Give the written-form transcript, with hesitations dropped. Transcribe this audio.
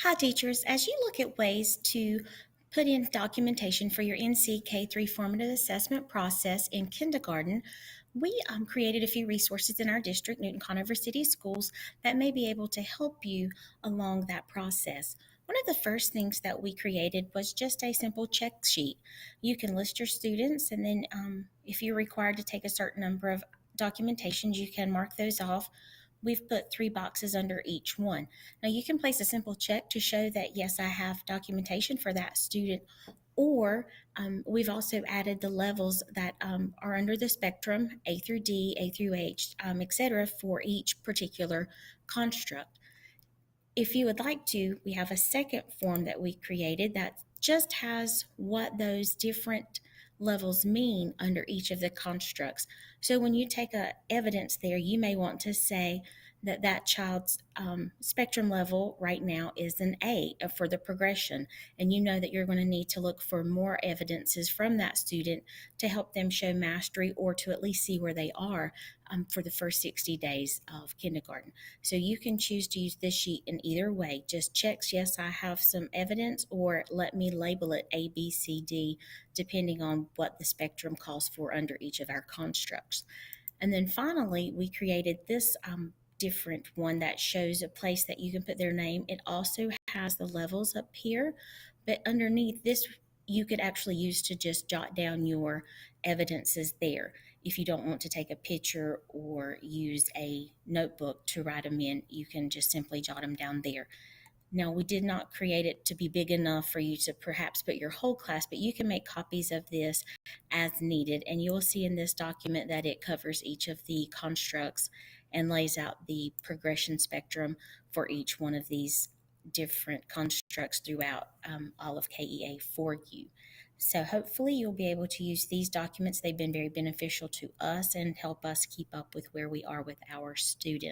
Hi, teachers. As you look at ways to put in documentation for your NC K-3 formative assessment process in kindergarten, we created a few resources in our district, Newton Conover City Schools, that may be able to help you along that process. One of the first things that we created was just a simple check sheet. You can list your students, and then if you're required to take a certain number of documentations, you can mark those off. We've put 3 boxes under each one. Now, you can place a simple check to show that, yes, I have documentation for that student, or we've also added the levels that are under the spectrum, A through D, A through H, etc., for each particular construct. If you would like to, we have a second form that we created that just has what those different levels mean under each of the constructs. So when you take a evidence there, you may want to say that that child's spectrum level right now is an A for the progression, and you know that you're going to need to look for more evidences from that student to help them show mastery or to at least see where they are for the first 60 days of kindergarten. So you can choose to use this sheet in either way. Just checks, yes, I have some evidence, or let me label it A, B, C, D, depending on what the spectrum calls for under each of our constructs. And then finally, we created this different one that shows a place that you can put their name. It also has the levels up here, but underneath this, you could actually use to just jot down your evidences there. If you don't want to take a picture or use a notebook to write them in, you can just simply jot them down there. Now, we did not create it to be big enough for you to perhaps put your whole class, but you can make copies of this as needed. And you will see in this document that it covers each of the constructs and lays out the progression spectrum for each one of these different constructs throughout all of KEA for you. So hopefully you'll be able to use these documents. They've been very beneficial to us and help us keep up with where we are with our students.